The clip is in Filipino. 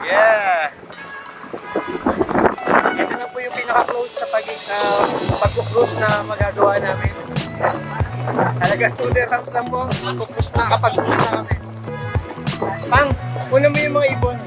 Yeah! Ito na po yung pinaka-close sa pag-cruise na magagawa namin. Talagang 2 dirhams lang po. Kapag-cruise na kami. Pang, una mo yung mga ibon.